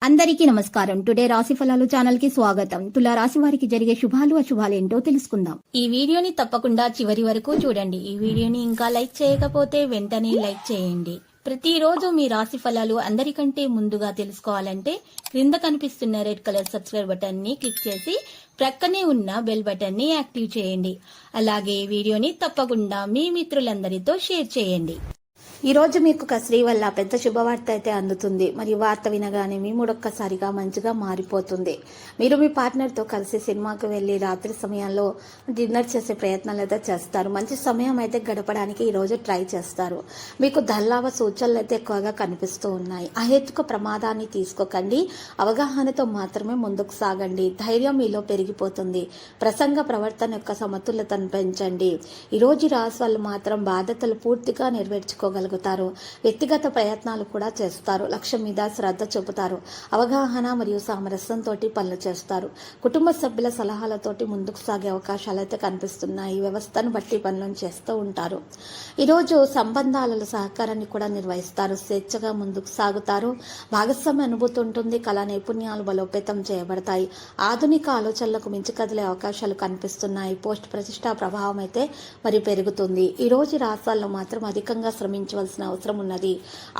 అందరికీ నమస్కారం. టుడే రాశి ఫలాలు ఛానల్ కి స్వాగతం. తులా రాశి వారికి జరిగే శుభాలు అశుభాలు ఏంటో తెలుసుకుందాం. ఈ వీడియోని తప్పకుండా చివరి వరకు చూడండి. ఈ వీడియోని ఇంకా లైక్ చేయకపోతే వెంటనే లైక్ చేయండి. ప్రతిరోజు మీ రాశి ఫలాలు అందరికంటే ముందుగా తెలుసుకోవాలంటే క్రింద కనిపిస్తున్న రెడ్ కలర్ సబ్స్క్రైబ్ బటన్ ని క్లిక్ చేసి ప్రక్కనే ఉన్న బెల్ బటన్ ని యాక్టివ్ చేయండి. అలాగే వీడియోని తప్పకుండా మీ మిత్రులందరితో షేర్ చేయండి. ఈ రోజు మీకు ఒక స్త్రీ వల్ల పెద్ద శుభవార్త అయితే అందుతుంది. మరి వార్త వినగానే మీ మూడొక్కసారిగా మంచిగా మారిపోతుంది. మీరు మీ పార్ట్నర్తో కలిసి సినిమాకు వెళ్ళి రాత్రి సమయంలో డిన్నర్ చేసే ప్రయత్నాలు అయితే చేస్తారు. మంచి సమయం అయితే గడపడానికి ఈ రోజు ట్రై చేస్తారు. మీకు ధనలాభ సూచనలు అయితే ఎక్కువగా కనిపిస్తూ ఉన్నాయి. అహేతుక ప్రమాదాన్ని తీసుకోకండి. అవగాహనతో మాత్రమే ముందుకు సాగండి. ధైర్యం మీలో పెరిగిపోతుంది. ప్రసంగ ప్రవర్తన యొక్క సమతుల్యతను పెంచండి. ఈ రోజు రాశి వాళ్ళు మాత్రం బాధ్యతలు పూర్తిగా నెరవేర్చుకోగలరు. వ్యక్తిగత ప్రయత్నాలు కూడా చేస్తారు. లక్ష్యం మీద శ్రద్ధ చూపుతారు. అవగాహన మరియు సామరస్యంతో పనులు చేస్తారు. కుటుంబ సభ్యుల సలహాలతోటి ముందుకు సాగే అవకాశాలు అయితే కనిపిస్తున్నాయి. వ్యవస్థను బట్టి పనులను చేస్తూ ఉంటారు. ఈరోజు సంబంధాల సహకారాన్ని కూడా నిర్వహిస్తారు. స్వేచ్ఛగా ముందుకు సాగుతారు. భాగస్వామ్య అనుభూతి ఉంటుంది. కళా నైపుణ్యాలు బలోపేతం చేయబడతాయి. ఆధునిక ఆలోచనలకు మించి కదిలే అవకాశాలు కనిపిస్తున్నాయి. పోస్ట్ ప్రతిష్టా ప్రభావం అయితే మరి పెరుగుతుంది. ఈ రోజు రాష్ట్రాల్లో మాత్రం అధికంగా శ్రమించవలసిన అవసరం ఉన్నది.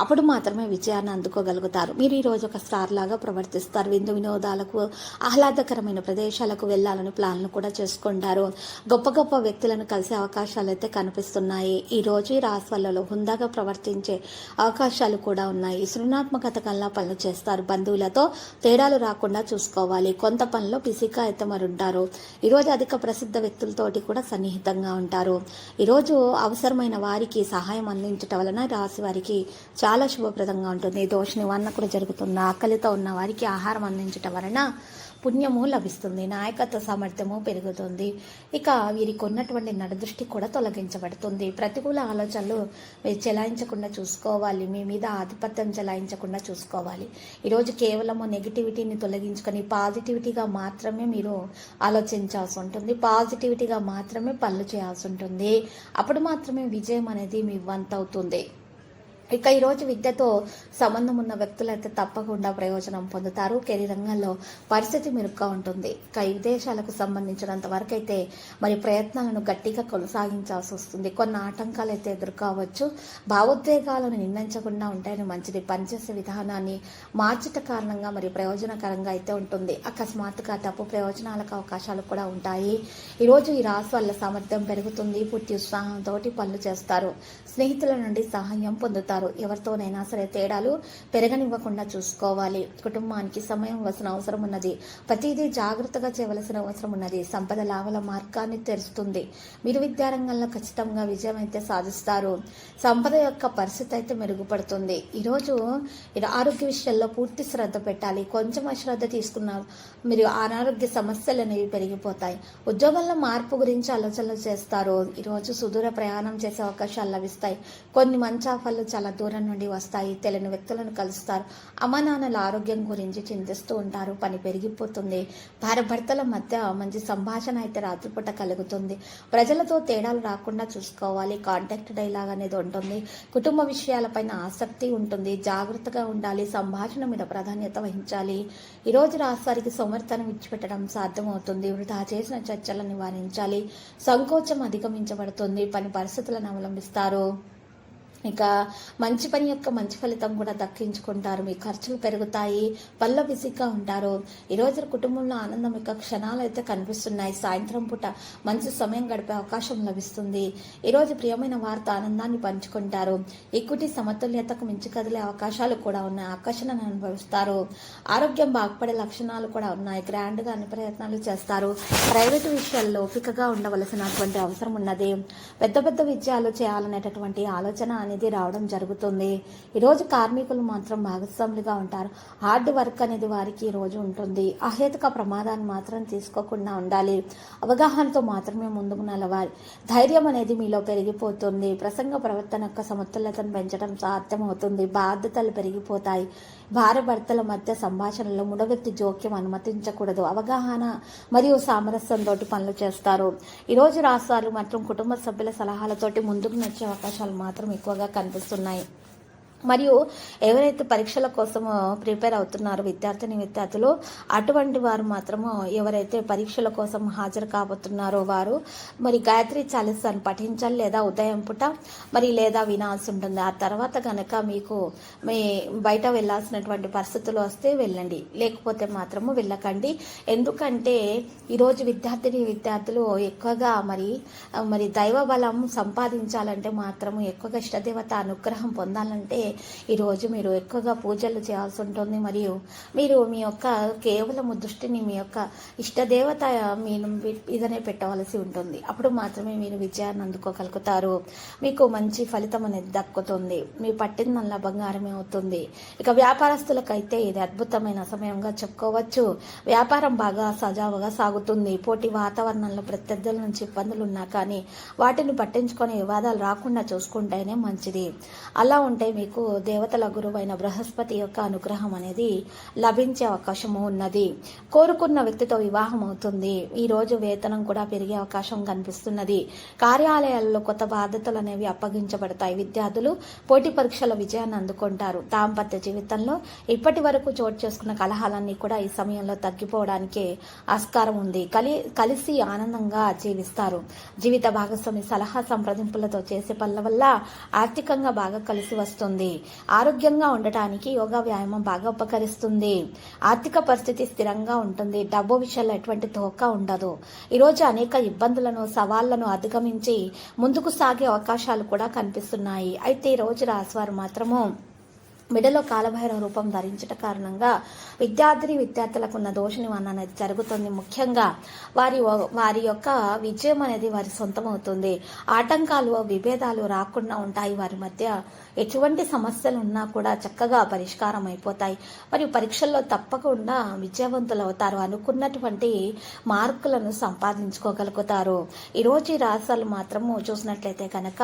అప్పుడు మాత్రమే విజయాన్ని అందుకోగలుగుతారు. మీరు ఈ రోజు ఒక స్టార్ లాగా ప్రవర్తిస్తారు. విందు వినోదాలకు ఆహ్లాదకరమైన ప్రదేశాలకు వెళ్లాలని ప్లాన్లు కూడా చేసుకుంటారు. గొప్ప గొప్ప వ్యక్తులను కలిసే అవకాశాలు అయితే కనిపిస్తున్నాయి. ఈ రోజు ఈ రాశులలో హుందాగా ప్రవర్తించే అవకాశాలు కూడా ఉన్నాయి. సృజనాత్మకత కల్లా పనులు చేస్తారు. బంధువులతో తేడాలు రాకుండా చూసుకోవాలి. కొంత పనిలో బిజీగా అయితే మరి ఉంటారు. ఈరోజు అధిక ప్రసిద్ధ వ్యక్తులతోటి కూడా సన్నిహితంగా ఉంటారు. ఈరోజు అవసరమైన వారికి సహాయం అందించటం వలన రాశి వారికి చాలా శుభప్రదంగా ఉంటుంది. దోష నివారణ కూడా జరుగుతుంది. ఆకలితో ఉన్న వారికి ఆహారం అందించటం వలన పుణ్యము లభిస్తుంది. నాయకత్వ సామర్థ్యము పెరుగుతుంది. ఇక వీరికి ఉన్నటువంటి నడదృష్టి కూడా తొలగించబడుతుంది. ప్రతికూల ఆలోచనలు చెలాయించకుండా చూసుకోవాలి. మీ మీద ఆధిపత్యం చెలాయించకుండా చూసుకోవాలి. ఈరోజు కేవలము నెగిటివిటీని తొలగించుకొని పాజిటివిటీగా మాత్రమే మీరు ఆలోచించాల్సి ఉంటుంది. పాజిటివిటీగా మాత్రమే పనులు చేయాల్సి ఉంటుంది. అప్పుడు మాత్రమే విజయం అనేది మీ వంతవుతుంది. ఇక ఈరోజు విద్యతో సంబంధం ఉన్న వ్యక్తులు అయితే తప్పకుండా ప్రయోజనం పొందుతారు. కెరీర్ రంగంలో పరిస్థితి మెరుగ్గా ఉంటుంది. ఇక విదేశాలకు సంబంధించినంత వరకు అయితే మరి ప్రయత్నాలను గట్టిగా కొనసాగించాల్సి వస్తుంది. కొన్ని ఆటంకాలు అయితే ఎదుర్కోవచ్చు. భావోద్వేగాలను నిందించకుండా ఉంటేనే మంచిది. పనిచేసే విధానాన్ని మార్చట కారణంగా మరి ప్రయోజనకరంగా అయితే ఉంటుంది. అకస్మాత్తుగా తప్పు ప్రయోజనాలకు అవకాశాలు కూడా ఉంటాయి. ఈరోజు ఈ రాశి వల్ల సామర్థ్యం పెరుగుతుంది. పూర్తి ఉత్సాహంతో పనులు చేస్తారు. స్నేహితుల నుండి సహాయం పొందుతారు. ఎవరితోనైనా సరే తేడాలు పెరగనివ్వకుండా చూసుకోవాలి. కుటుంబానికి సమయం ఇవ్వాల్సిన అవసరం ఉన్నది. ప్రతిదీ జాగ్రత్తగా చేయవలసిన అవసరం ఉన్నది. సంపద లాభాల మార్గాన్ని తెరుస్తుంది. మీరు విద్యారంగంలో ఖచ్చితంగా విజయం అయితే సాధిస్తారు. సంపద యొక్క పరిస్థితి అయితే మెరుగుపడుతుంది. ఈరోజు ఆరోగ్య విషయాల్లో పూర్తి శ్రద్ధ పెట్టాలి. కొంచెం అశ్రద్ధ తీసుకున్నారు మీరు అనారోగ్య సమస్యలు అనేవి పెరిగిపోతాయి. ఉద్యోగంలో మార్పు గురించి ఆలోచనలు చేస్తారు. ఈరోజు సుదూర ప్రయాణం చేసే అవకాశాలు లభిస్తాయి. కొన్ని మంచి ఆఫర్లు చాలా దూరం నుండి వస్తాయి. తెలియని వ్యక్తులను కలుస్తారు. అమ్మానాన్నల ఆరోగ్యం గురించి చింతిస్తూ ఉంటారు. పని పెరిగిపోతుంది. భార్య భర్తల మధ్య మంచి సంభాషణ అయితే రాత్రిపూట కలుగుతుంది. ప్రజలతో తేడాలు రాకుండా చూసుకోవాలి. కాంటాక్ట్ డైలాగ్ అనేది ఉంటుంది. కుటుంబ విషయాలపైన ఆసక్తి ఉంటుంది. జాగ్రత్తగా ఉండాలి. సంభాషణ మీద ప్రాధాన్యత వహించాలి. ఈరోజు రాశివారికి సోమరితనం విడిచిపెట్టడం సాధ్యమవుతుంది. వృధా చేసిన చర్చలను నివారించాలి. సంకోచం అధిగమించబడుతుంది. పని పరిస్థితులను అవలంబిస్తారు. ఇక మంచి పని యొక్క మంచి ఫలితం కూడా దక్కించుకుంటారు. మీ ఖర్చులు పెరుగుతాయి. పనిలో బిజీగా ఉంటారు. ఈరోజు కుటుంబంలో ఆనందం యొక్క క్షణాలు అయితే కనిపిస్తున్నాయి. సాయంత్రం పూట మంచి సమయం గడిపే అవకాశం లభిస్తుంది. ఈరోజు ప్రియమైన వారితో ఆనందాన్ని పంచుకుంటారు. ఈక్విటీ సమతుల్యతకు మించి కదిలే అవకాశాలు కూడా ఉన్నాయి. ఆకర్షణను అనుభవిస్తారు. ఆరోగ్యం బాగుపడే లక్షణాలు కూడా ఉన్నాయి. గ్రాండ్గా అన్ని ప్రయత్నాలు చేస్తారు. ప్రైవేటు విషయాల్లో ఓపికగా ఉండవలసినటువంటి అవసరం ఉన్నది. పెద్ద పెద్ద విజయాలు చేయాలనేటటువంటి ఆలోచన అనేది రావడం జరుగుతుంది. ఈరోజు కార్మికులు మాత్రం భాగస్వాములుగా ఉంటారు. హార్డ్ వర్క్ అనేది వారికి ఈ రోజు ఉంటుంది. అహేతుక ప్రమాదాన్ని మాత్రం తీసుకోకుండా ఉండాలి. అవగాహనతో మాత్రమే ముందుకు నడవాలి. ధైర్యం అనేది మీలో పెరిగిపోతుంది. ప్రసంగ ప్రవర్తన యొక్క సమతుల్యతను పెంచడం సాధ్యమవుతుంది. బాధ్యతలు పెరిగిపోతాయి. భార్య భర్తల మధ్య సంభాషణలో మూడో వ్యక్తి జోక్యం అనుమతించకూడదు. అవగాహన మరియు సామరస్యంతో పనులు చేస్తారు. ఈరోజు రాష్ట్రాలు మాత్రం కుటుంబ సభ్యుల సలహాలతోటి ముందుకు నడిచే అవకాశాలు మాత్రం ఎక్కువగా కనిపిస్తున్నాయి. మరియు ఎవరైతే పరీక్షల కోసము ప్రిపేర్ అవుతున్నారో విద్యార్థులు అటువంటి వారు మాత్రము ఎవరైతే పరీక్షల కోసం హాజరు కాబోతున్నారో వారు మరి గాయత్రి చాలీసాను పఠించాలి, లేదా ఉదయం పూట లేదా వినాల్సి ఉంటుంది. ఆ తర్వాత కనుక మీకు మీ బయట వెళ్ళాల్సినటువంటి పరిస్థితులు వస్తే వెళ్ళండి, లేకపోతే మాత్రము వెళ్ళకండి. ఎందుకంటే ఈరోజు విద్యార్థులు ఎక్కువగా మరి దైవ బలం సంపాదించాలంటే మాత్రము ఎక్కువగా ఇష్టదేవత అనుగ్రహం పొందాలంటే ఈరోజు మీరు ఎక్కువగా పూజలు చేయాల్సి ఉంటుంది. మరియు మీరు మీ యొక్క కేవలము దృష్టిని మీ యొక్క ఇష్టదేవత మీదనే పెట్టవలసి ఉంటుంది. అప్పుడు మాత్రమే మీరు విజయాన్ని అందుకోగలుగుతారు. మీకు మంచి ఫలితం అనేది దక్కుతుంది. మీ పట్టిందల్లా బంగారమే అవుతుంది. ఇక వ్యాపారస్తులకైతే ఇది అద్భుతమైన సమయంగా చెప్పుకోవచ్చు. వ్యాపారం బాగా సజావుగా సాగుతుంది. పోటీ వాతావరణంలో ప్రత్యర్థుల నుంచి ఇబ్బందులు ఉన్నా కానీ వాటిని పట్టించుకొని వివాదాలు రాకుండా చూసుకుంటేనే మంచిది. అలా ఉంటే మీకు దేవతల గురువైన బృహస్పతి యొక్క అనుగ్రహం అనేది లభించే అవకాశము ఉన్నది. కోరుకున్న వ్యక్తితో వివాహం అవుతుంది. ఈ రోజు వేతనం కూడా పెరిగే అవకాశం కనిపిస్తున్నది. కార్యాలయాల్లో కొత్త బాధ్యతలు అనేవి అప్పగించబడతాయి. విద్యార్థులు పోటీ పరీక్షల విజయాన్ని అందుకుంటారు. దాంపత్య జీవితంలో ఇప్పటి వరకు చోటు చేసుకున్న కలహాలన్నీ కూడా ఈ సమయంలో తగ్గిపోవడానికి ఆస్కారం ఉంది. కలిసి ఆనందంగా జీవిస్తారు. జీవిత భాగస్వామి సలహా సంప్రదింపులతో చేసే పనుల వల్ల ఆర్థికంగా బాగా కలిసి వస్తుంది. ఆరోగ్యంగా ఉండటానికి యోగా వ్యాయామం బాగా ఉపకరిస్తుంది. ఆర్థిక పరిస్థితి స్థిరంగా ఉంటుంది. డబ్బు విషయాల్లో ఎటువంటి ధోకా ఉండదు. ఈరోజు అనేక ఇబ్బందులను సవాళ్లను అధిగమించి ముందుకు సాగే అవకాశాలు కూడా కనిపిస్తున్నాయి. అయితే ఈ రోజు రాశివారు మాత్రము మెడలో కాలభైరవ రూపం ధరించట కారణంగా విద్యార్థులకు ఉన్న దోష నివారణ అనేది జరుగుతుంది. ముఖ్యంగా వారి యొక్క విజయం అనేది వారి సొంతమవుతుంది. ఆటంకాలు విభేదాలు రాకుండా ఉంటాయి. వారి మధ్య ఎటువంటి సమస్యలు ఉన్నా కూడా చక్కగా పరిష్కారం అయిపోతాయి. మరియు పరీక్షల్లో తప్పకుండా విజయవంతులు అవుతారు. అనుకున్నటువంటి మార్కులను సంపాదించుకోగలుగుతారు. ఈరోజు ఈ రాశులు మాత్రము చూసినట్లయితే కనుక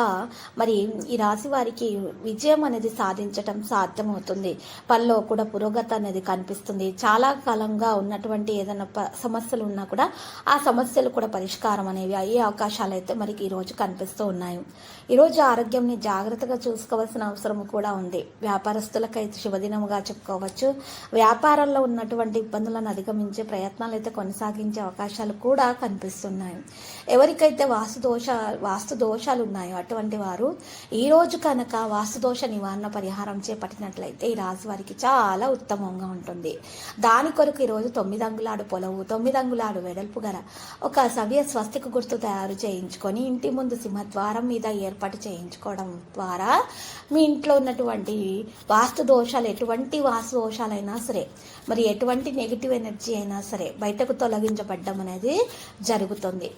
మరి ఈ రాశి వారికి విజయం అనేది సాధించటం సాధ్యమవుతుంది. పనిలో కూడా పురోగతి అనేది కనిపిస్తుంది. చాలా కాలంగా ఉన్నటువంటి ఏదైనా సమస్యలు ఉన్నా కూడా ఆ సమస్యలు కూడా పరిష్కారం అనేవి అయ్యే అవకాశాలు అయితే మనకి ఈరోజు కనిపిస్తూ ఉన్నాయి. ఈరోజు ఆరోగ్యంని జాగ్రత్తగా చూసుకోవాల్సిన అవసరం కూడా ఉంది. వ్యాపారస్తులకైతే శుభదినముగా చెప్పుకోవచ్చు. వ్యాపారంలో ఉన్నటువంటి ఇబ్బందులను అధిగమించే ప్రయత్నాలు అయితే కొనసాగించే అవకాశాలు కూడా కనిపిస్తున్నాయి. ఎవరికైతే వాస్తు దోషాలు ఉన్నాయో అటువంటి వారు ఈ రోజు కనుక వాస్తు దోష నివారణ పరిహారం చేపట్టినట్లయితే ఈ రాశి వారికి చాలా ఉత్తమంగా ఉంటుంది. దాని కొరకు ఈరోజు 9 అంగుళాడు పొలవు, 9 అంగుళాడు వెడల్పు గల ఒక సవ్య స్వస్తిక గుర్తు తయారు చేయించుకొని ఇంటి ముందు సింహద్వారం మీద ఏర్పాటు చేయించుకోవడం ద్వారా మీ ఇంట్లో ఉన్నటువంటి వాస్తు దోషాలు, ఎటువంటి వాస్తు దోషాలైనా సరే, మరి ఎటువంటి నెగిటివ్ ఎనర్జీ అయినా సరే బయటకు తొలగించబడ్డం అనేది జరుగుతుంది.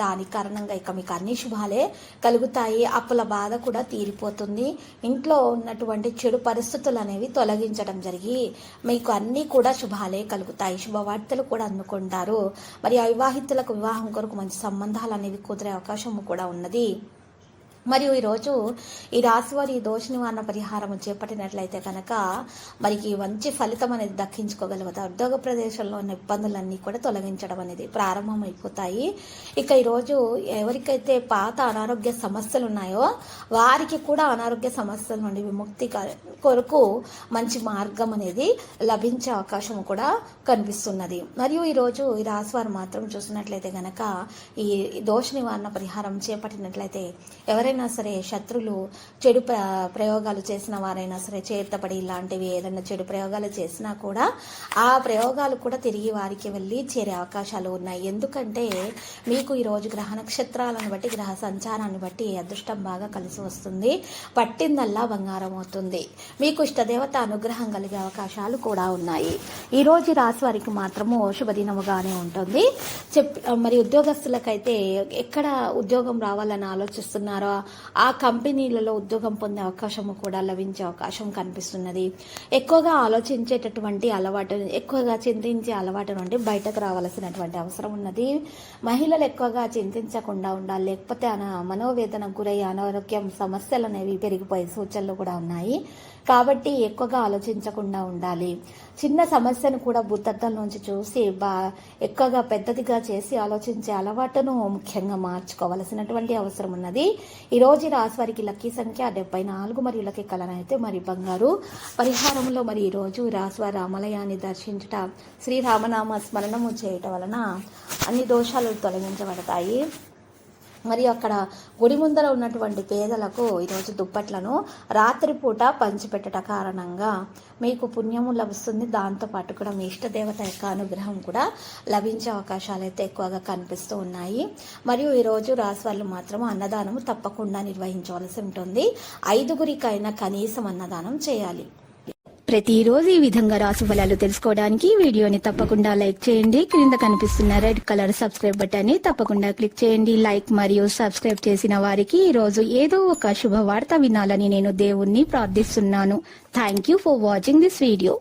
దాని కారణంగా ఇక మీకు అన్ని శుభాలే కలుగుతాయి. అప్పుల బాధ కూడా తీరిపోతుంది. ఇంట్లో ఉన్నటువంటి చెడు పరిస్థితులు అనేవి తొలగించడం జరిగి మీకు అన్ని కూడా శుభాలే కలుగుతాయి. శుభవార్తలు కూడా అందుకుంటారు. మరి అవివాహితులకు వివాహం కొరకు మంచి సంబంధాలు అనేవి కుదిరే అవకాశం కూడా ఉన్నది. మరియు ఈరోజు ఈ రాశి వారి దోష నివారణ పరిహారం చేపట్టినట్లయితే కనుక మరికి మంచి ఫలితం అనేది దక్కించుకోగలుగుతారు. ఉద్యోగ ప్రదేశంలో ఉన్న ఇబ్బందులన్నీ కూడా తొలగించడం అనేది ప్రారంభమైపోతాయి. ఇక ఈరోజు ఎవరికైతే పాత అనారోగ్య సమస్యలు ఉన్నాయో వారికి కూడా అనారోగ్య సమస్యల నుండి విముక్తి కొరకు మంచి మార్గం అనేది లభించే అవకాశం కూడా కనిపిస్తున్నది. మరియు ఈరోజు ఈ రాశి వారు మాత్రం చూసినట్లయితే కనుక ఈ దోష నివారణ పరిహారం చేపట్టినట్లయితే ఎవరైనా సరే శత్రులు చెడు ప్రయోగాలు చేసిన వారైనా సరే చేతపడి ఇలాంటివి ఏదైనా చెడు ప్రయోగాలు చేసినా కూడా ఆ ప్రయోగాలు కూడా తిరిగి వారికి వెళ్ళి చేరే అవకాశాలు ఉన్నాయి. ఎందుకంటే మీకు ఈరోజు గ్రహ నక్షత్రాలను బట్టి గ్రహ సంచారాన్ని బట్టి అదృష్టం బాగా కలిసి వస్తుంది. పట్టిందల్లా బంగారం అవుతుంది. మీకు ఇష్టదేవత అనుగ్రహం కలిగే అవకాశాలు కూడా ఉన్నాయి. ఈరోజు రాశి వారికి మాత్రము శుభదినముగానే ఉంటుంది. మరి ఉద్యోగస్తులకైతే ఎక్కడ ఉద్యోగం రావాలని ఆలోచిస్తున్నారో ఆ కంపెనీలలో ఉద్యోగం పొందే అవకాశము కూడా లభించే అవకాశం కనిపిస్తున్నది. ఎక్కువగా ఆలోచించేటటువంటి అలవాటు, ఎక్కువగా చింతించే అలవాటు నుండి బయటకు రావాల్సినటువంటి అవసరం ఉన్నది. మహిళలు ఎక్కువగా చింతించకుండా ఉండాలి, లేకపోతే మనోవేదనకు గురై అనారోగ్యం సమస్యలు అనేవి పెరిగిపోయే సూచనలు కూడా ఉన్నాయి. కాబట్టి ఎక్కువగా ఆలోచించకుండా ఉండాలి. చిన్న సమస్యను కూడా భూతద్దం నుంచి చూసి ఎక్కువగా పెద్దదిగా చేసి ఆలోచించే అలవాటును ముఖ్యంగా మార్చుకోవలసినటువంటి అవసరం ఉన్నది. ఈ రోజు రాశి వారికి లక్కీ సంఖ్య 74 మరియు లక్కీ కలర్ అయితే మరి బంగారు. పరిహారంలో మరి ఈ రోజు రాశి వారి రామాలయాన్ని దర్శించుట, శ్రీరామనామ స్మరణము చేయటం వలన అన్ని దోషాలు తొలగించబడతాయి. మరియు అక్కడ గుడి ముందర ఉన్నటువంటి పేదలకు ఈరోజు దుప్పట్లను రాత్రిపూట పంచిపెట్టట కారణంగా మీకు పుణ్యము లభిస్తుంది. దాంతోపాటు కూడా మీ ఇష్టదేవత యొక్క అనుగ్రహం కూడా లభించే అవకాశాలు అయితే ఎక్కువగా కనిపిస్తూ ఉన్నాయి. మరియు ఈరోజు రాశి వాళ్ళు మాత్రం అన్నదానం తప్పకుండా నిర్వహించవలసి ఉంటుంది. 5గురికైనా కనీసం అన్నదానం చేయాలి. ప్రతిరోజు ఈ విధంగా రాశి ఫలాలు తెలుసుకోవడానికి వీడియోని తప్పకుండా లైక్ చేయండి. క్రింద కనిపిస్తున్న రెడ్ కలర్ సబ్స్క్రైబ్ బటన్ ని తప్పకుండా క్లిక్ చేయండి. లైక్ మరియు సబ్స్క్రైబ్ చేసిన వారికి ఈ రోజు ఏదో ఒక శుభవార్త వినాలని నేను దేవుణ్ణి ప్రార్థిస్తున్నాను. Thank you for watching this video.